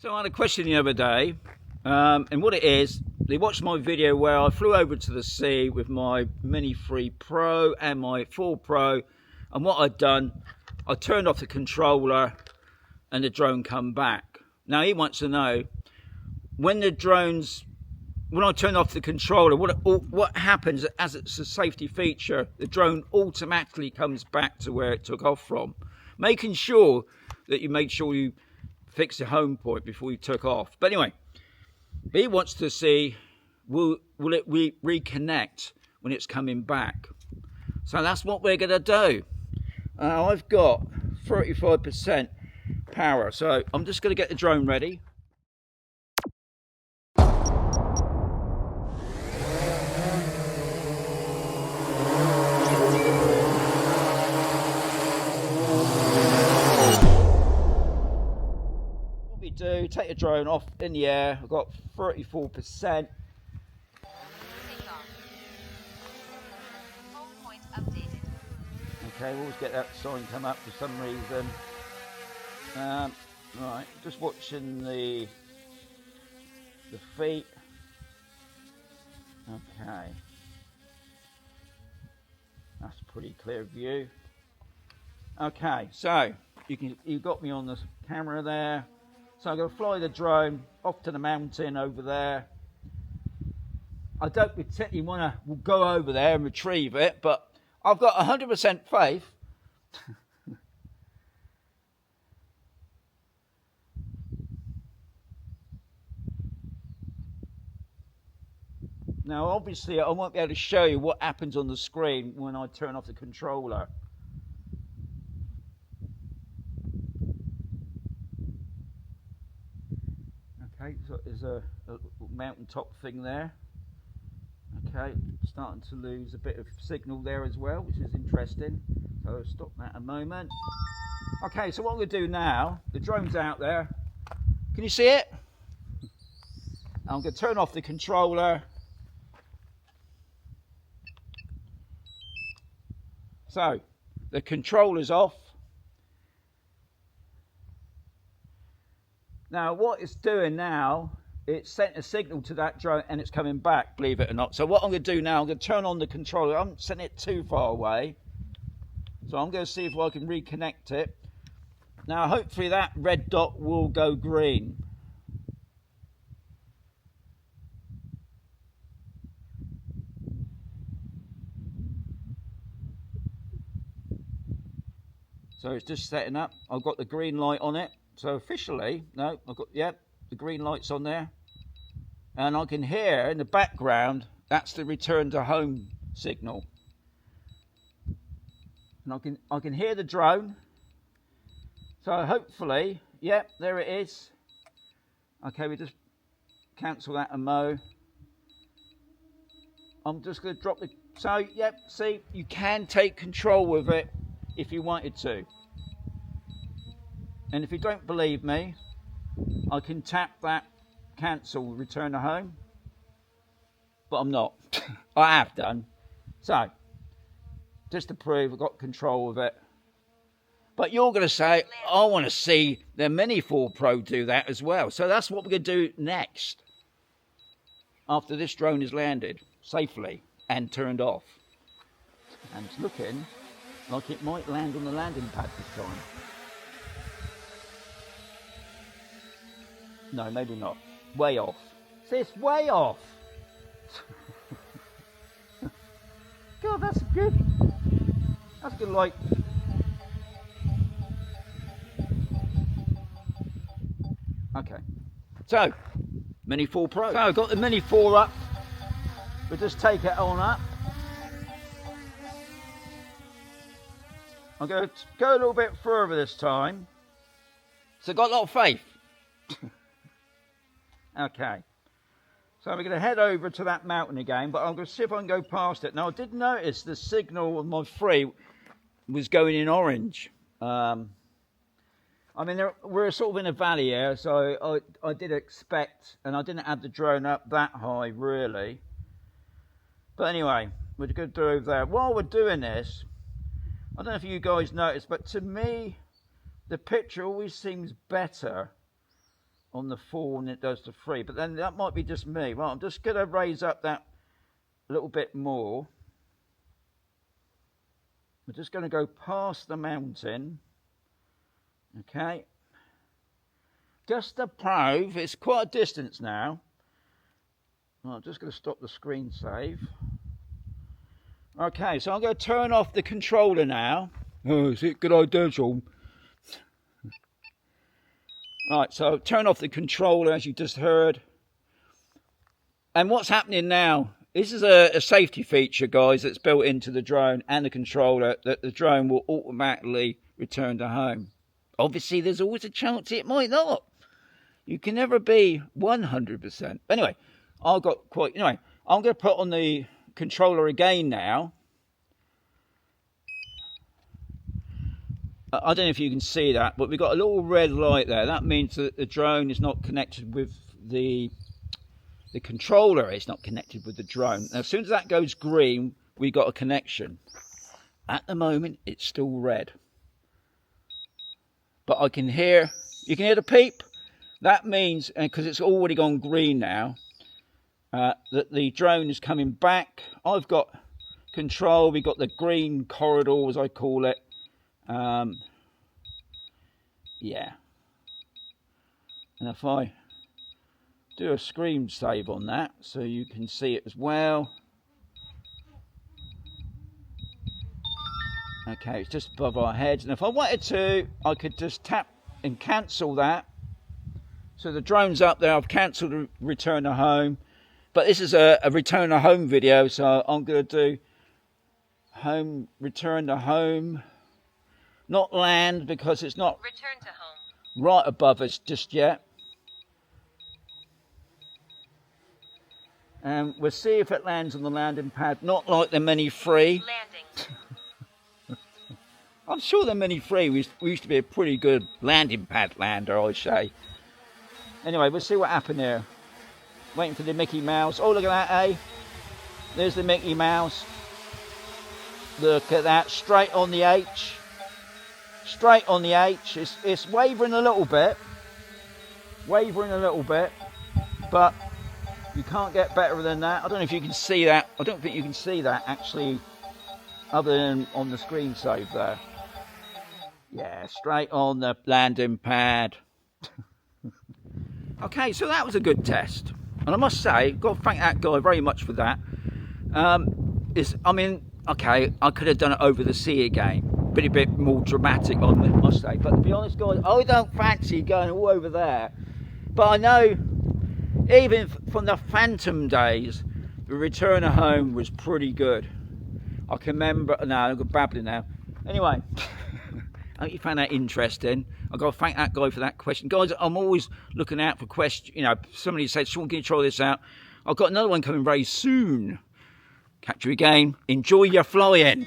So I had a question the other day, and what it is, they watched my video where I flew over to the sea with my Mini 3 Pro and my 4 Pro, and what I'd done, I turned off the controller and the drone come back. Now he wants to know, when I turn off the controller, what happens as it's a safety feature, the drone automatically comes back to where it took off from, making sure that you make sure you fix the home point before you took off. But anyway, he wants to see, will it reconnect when it's coming back? So that's what we're going to do. I've got 35% power, so I'm just going to get the drone ready. Do take the drone off in the air. I've got 34%. Okay, we'll always get that sign come up for some reason. Right, just watching the feet. Okay, that's a pretty clear view. Okay, so you've got me on the camera there. So I'm going to fly the drone off to the mountain over there. I don't particularly want to go over there and retrieve it, but I've got 100% faith. Now, obviously, I won't be able to show you what happens on the screen when I turn off the controller. Okay, so there's a mountaintop thing there. Okay, starting to lose a bit of signal there as well, which is interesting. So I'll stop that a moment. Okay, so what I'm going to do now, the drone's out there. Can you see it? I'm going to turn off the controller. So the controller's off. Now what it's doing now, it's sent a signal to that drone and it's coming back, believe it or not. So what I'm going to do now, I'm going to turn on the controller. I haven't sent it too far away. So I'm going to see if I can reconnect it. Now hopefully that red dot will go green. So it's just setting up. I've got the green light on it. So officially, no, I've got, yep, the green light's on there. And I can hear in the background, that's the return to home signal. And I can hear the drone. So hopefully, yep, there it is. Okay, we just cancel that and mo. I'm just going to drop the, so yep, see, you can take control with it if you wanted to. And if you don't believe me, I can tap that cancel, return to home. But I'm not. I have done. So, just to prove I've got control of it. But you're going to say, I want to see the Mini 4 Pro do that as well. So that's what we're going to do next. After this drone is landed safely and turned off. And it's looking like it might land on the landing pad this time. No, maybe not. Way off. See, it's way off. God, that's good. That's good, like. Okay. So, Mini 4 Pro. So I've got the Mini 4 up. We'll just take it on up. I'm going to go a little bit further this time. So I've got a lot of faith. Okay, so we're going to head over to that mountain again, but I'm going to see if I can go past it. Now, I did notice the signal on my 3 was going in orange. I mean, we're sort of in a valley here, so I did expect, and I didn't have the drone up that high, really. But anyway, we're going to do over there. While we're doing this, I don't know if you guys noticed, but to me, the picture always seems better on the 4 than it does the 3. But then that might be just me. Well, I'm just going to raise up that a little bit more. We're just going to go past the mountain. Okay. Just to prove, it's quite a distance now. Well, I'm just going to stop the screen save. Okay, so I'm going to turn off the controller now. Oh, is it a good idea, John? Right, so turn off the controller as you just heard. And what's happening now, this is a safety feature, guys, that's built into the drone and the controller, that the drone will automatically return to home. Obviously, there's always a chance it might not. You can never be 100%. Anyway, I'm going to put on the controller again now. I don't know if you can see that, but we've got a little red light there. That means that the drone is not connected with the controller. It's not connected with the drone. Now, as soon as that goes green, we got a connection. At the moment, it's still red. But you can hear the peep. That means, because it's already gone green now, that the drone is coming back. I've got control. We've got the green corridor, as I call it. Yeah. And if I do a screen save on that, so you can see it as well. Okay, it's just above our heads. And if I wanted to, I could just tap and cancel that. So the drone's up there. I've cancelled the return to home. But this is a return to home video, so I'm going to do home, return to home. Not land, because it's not return to home right above us just yet. And we'll see if it lands on the landing pad. Not like the Mini 3. landing. I'm sure the Mini 3 we used to be a pretty good landing pad lander, I say. Anyway, we'll see what happened there. Waiting for the Mickey Mouse. Oh, look at that, eh? There's the Mickey Mouse. Look at that, straight on the H. Straight on the H. It's wavering a little bit. Wavering a little bit. But you can't get better than that. I don't know if you can see that. I don't think you can see that, actually, other than on the screen save there. Yeah, straight on the landing pad. Okay, so that was a good test. And I must say, got to thank that guy very much for that. Okay, I could have done it over the sea again. A bit more dramatic, I must say. But to be honest, guys, I don't fancy going all over there. But I know, even from the Phantom days, the return to home was pretty good. I can remember. No, I'm babbling now. Anyway, I hope you found that interesting. I've got to thank that guy for that question. Guys, I'm always looking out for questions. You know, somebody said, Sean, can you try this out? I've got another one coming very soon. Catch you again. Enjoy your flying.